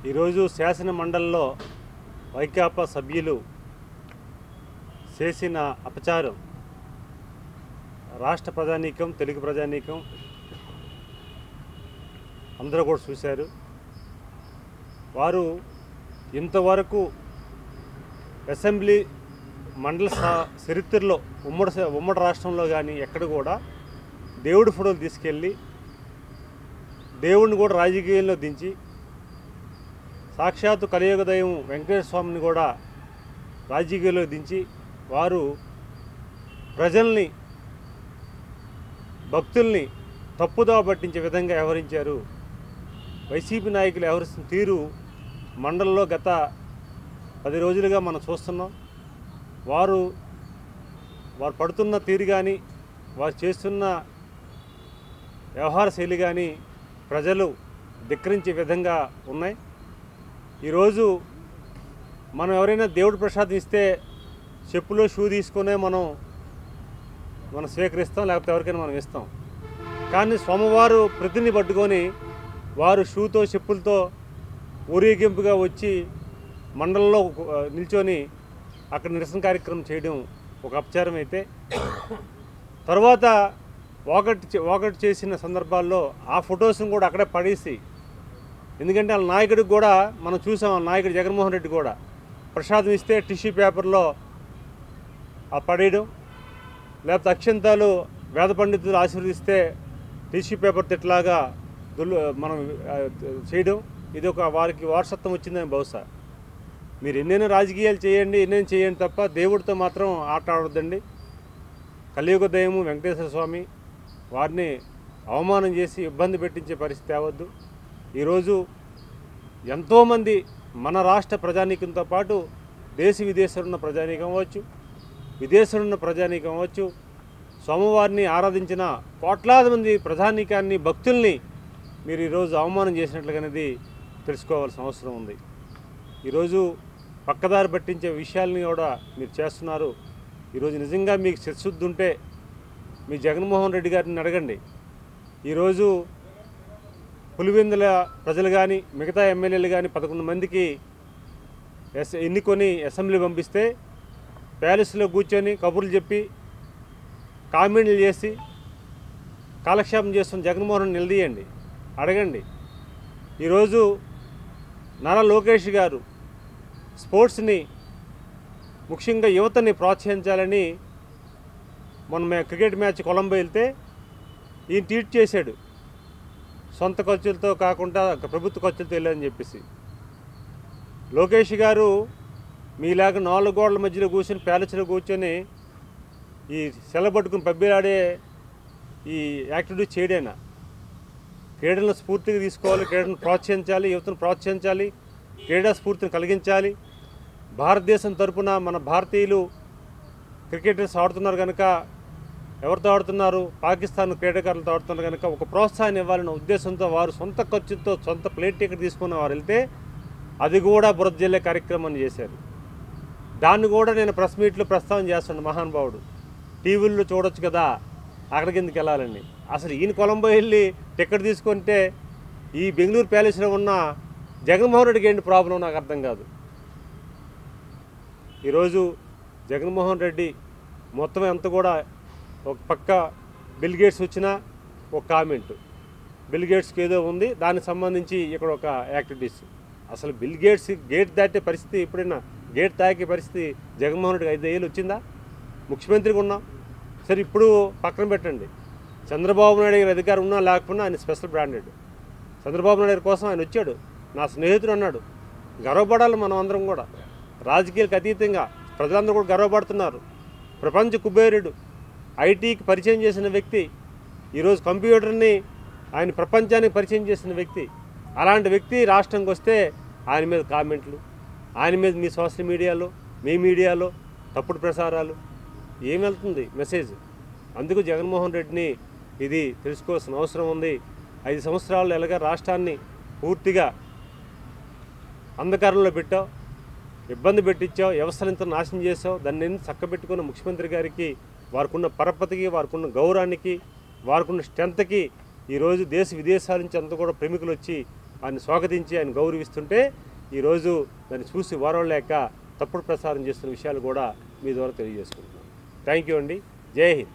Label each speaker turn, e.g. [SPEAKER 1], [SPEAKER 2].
[SPEAKER 1] ఈరోజు శాసన మండలిలో వైకాపా సభ్యులు చేసిన అపచారం రాష్ట్ర ప్రజానీకం, తెలుగు ప్రజానీకం అందరూ కూడా చూశారు. వారు ఇంతవరకు అసెంబ్లీ మండల చరిత్రలో ఉమ్మడి రాష్ట్రంలో కానీ ఎక్కడ కూడా దేవుడి ఫోటోలు తీసుకెళ్ళి దేవుడిని కూడా రాజకీయాల్లో దించి సాక్షాత్తు కలియుగ దైవం వెంకటేశ్వర స్వామిని కూడా రాజకీయాల్లో దించి వారు ప్రజల్ని, భక్తుల్ని తప్పుదోవ పట్టించే విధంగా వ్యవహరించారు. వైసీపీ నాయకులు వ్యవహరిస్తున్న తీరు మండలంలో గత 10 రోజులుగా మనం చూస్తున్నాం. వారు పడుతున్న తీరు కానీ, వారు చేస్తున్న వ్యవహార శైలి కానీ ప్రజలు ధిక్కరించే విధంగా ఉన్నాయి. ఈరోజు మనం ఎవరైనా దేవుడి ప్రసాదం ఇస్తే చెప్పులో షూ తీసుకునే మనం స్వీకరిస్తాం, లేకపోతే ఎవరికైనా మనం ఇస్తాం. కానీ స్వామివారు ప్రతిని పట్టుకొని వారు షూతో, చెప్పులతో ఊరేగింపుగా వచ్చి మండలంలో నిల్చొని అక్కడ నిరసన కార్యక్రమం చేయడం ఒక అపచారం అయితే, తర్వాత వాకట్ చేసిన సందర్భాల్లో ఆ ఫొటోస్ని కూడా అక్కడే పడేసి, ఎందుకంటే వాళ్ళ నాయకుడికి కూడా మనం చూసాం, ఆ నాయకుడు జగన్మోహన్ రెడ్డి కూడా ప్రసాదం ఇస్తే టిష్యూ పేపర్లో పడేయడం, లేకపోతే అక్షంతాలు వేద పండితులు ఆశీర్వదిస్తే టిష్యూ పేపర్ తిట్లాగా మనం చేయడం, ఇది ఒక వారికి వారసత్వం వచ్చిందని బహుశా. మీరు ఎన్నైనా రాజకీయాలు చేయండి, ఎన్నైనా చేయండి తప్ప దేవుడితో మాత్రం ఆట ఆడొద్దండి. కలియుగ దైవము వెంకటేశ్వర స్వామి, వారిని అవమానం చేసి ఇబ్బంది పెట్టించే పరిస్థితి తేవద్దు. ఈరోజు ఎంతోమంది మన రాష్ట్ర ప్రజానీకంతో పాటు దేశ విదేశాలున్న ప్రజానీకం అవ్వచ్చు, విదేశాలున్న ప్రజానీకం అవ్వచ్చు, స్వామివారిని ఆరాధించిన కోట్లాది మంది ప్రజానీకాన్ని, భక్తుల్ని మీరు ఈరోజు అవమానం చేసినట్లుగానేది తెలుసుకోవాల్సిన అవసరం ఉంది. ఈరోజు పక్కదారి పట్టించే విషయాలని కూడా మీరు చేస్తున్నారు. ఈరోజు నిజంగా మీకు చిత్తశుద్ధి ఉంటే మీ జగన్మోహన్ రెడ్డి గారిని అడగండి. ఈరోజు పులివెందుల ప్రజలు కానీ, మిగతా ఎమ్మెల్యేలు కానీ 11 మందికి ఎన్నుకొని అసెంబ్లీ పంపిస్తే ప్యాలెస్లో కూర్చొని కబుర్లు చెప్పి కామెంట్లు చేసి కాలక్షేపం చేస్తున్న జగన్మోహన్ నిలదీయండి, అడగండి. ఈరోజు నారా లోకేష్ గారు స్పోర్ట్స్ని, ముఖ్యంగా యువతని ప్రోత్సహించాలని మొన్న క్రికెట్ మ్యాచ్ కొలంబో వెళ్తే ఈయన ట్వీట్ చేశాడు, సొంత ఖర్చులతో కాకుండా ప్రభుత్వ ఖర్చులతో వెళ్ళని చెప్పేసి. లోకేష్ గారు మీలాగా 4 గోడల మధ్యలో కూర్చొని, ప్యాలెస్లో కూర్చొని ఈ సెలబట్టుకుని పబ్బిలాడే ఈ యాక్టివిటీ చేయడైనా. క్రీడలను స్ఫూర్తిగా తీసుకోవాలి, క్రీడలను ప్రోత్సహించాలి, యువతను ప్రోత్సహించాలి, క్రీడా స్ఫూర్తిని కలిగించాలి. భారతదేశం తరపున మన భారతీయులు క్రికెటర్స్ ఆడుతున్నారు కనుక, ఎవరితో ఆడుతున్నారు, పాకిస్తాన్ క్రీడాకారులతో ఆడుతున్నారు కనుక ఒక ప్రోత్సాహాన్ని ఇవ్వాలన్న ఉద్దేశంతో వారు సొంత ఖర్చుతో సొంత ప్లేట్ టికెట్ తీసుకున్న వారు వెళ్తే అది కూడా బురద జల్లే కార్యక్రమాన్ని చేశారు. దాన్ని కూడా నేను ప్రెస్ మీట్లో ప్రస్తావన చేస్తున్నాను. మహానుభావుడు టీవీల్లో చూడొచ్చు కదా, అక్కడికి ఎందుకు వెళ్ళాలండి? అసలు ఈయన కొలంబో వెళ్ళి టికెట్ తీసుకుంటే ఈ బెంగళూరు ప్యాలెస్లో ఉన్న జగన్మోహన్ రెడ్డికి ఏంటి ప్రాబ్లం నాకు అర్థం కాదు. ఈరోజు జగన్మోహన్ రెడ్డి మొత్తం అంతా కూడా ఒక పక్క బిల్ గేట్స్ వచ్చిన ఒక కామెంట్, బిల్ గేట్స్కి ఏదో ఉంది, దానికి సంబంధించి ఇక్కడ ఒక యాక్టివిటీస్. అసలు బిల్ గేట్స్ గేట్ దాటే పరిస్థితి, ఎప్పుడైనా గేట్ తాకే పరిస్థితి జగన్మోహన్ రెడ్డికి 5 ఏళ్ళు వచ్చిందా? ముఖ్యమంత్రిగా ఉన్నాం. సరే, ఇప్పుడు పక్కన పెట్టండి, చంద్రబాబు నాయుడు గారి అధికారం ఉన్నా లేకపోయినా ఆయన స్పెషల్ బ్రాండెడ్. చంద్రబాబు నాయుడు గారి కోసం ఆయన వచ్చాడు, నా స్నేహితుడు అన్నాడు. గర్వపడాలి మనం అందరం కూడా. రాజకీయాలకు అతీతంగా ప్రజలందరూ కూడా గర్వపడుతున్నారు. ప్రపంచ కుబేరుడు, ఐటీకి పరిచయం చేసిన వ్యక్తి, ఈరోజు కంప్యూటర్ని ఆయన ప్రపంచానికి పరిచయం చేసిన వ్యక్తి. అలాంటి వ్యక్తి రాష్ట్రంకి వస్తే ఆయన మీద కామెంట్లు, ఆయన మీద మీ సోషల్ మీడియాలో, మీ మీడియాలో తప్పుడు ప్రసారాలు, ఏం వెళ్తుంది మెసేజ్? అందుకు జగన్మోహన్ రెడ్డిని ఇది తెలుసుకోవాల్సిన అవసరం ఉంది. 5 సంవత్సరాలు ఎలాగ రాష్ట్రాన్ని పూర్తిగా అంధకారంలో పెట్టావు, ఇబ్బంది పెట్టించావు, వ్యవస్థలంతా నాశనం చేసావు. దాన్ని చక్కబెట్టుకున్న ముఖ్యమంత్రి గారికి, వారికున్న పరపతికి, వారికున్న గౌరవానికి, వారికున్న స్ట్రెంత్కి ఈరోజు దేశ విదేశాల నుంచి అంతా కూడా ప్రముఖులు వచ్చి ఆయన స్వాగతించి ఆయన గౌరవిస్తుంటే ఈరోజు దాన్ని చూసి వారవలేక తప్పుడు ప్రసారం చేస్తున్న విషయాలు కూడా మీ ద్వారా తెలియజేసుకుంటున్నాను. థ్యాంక్ యూ అండి. జై హింద్.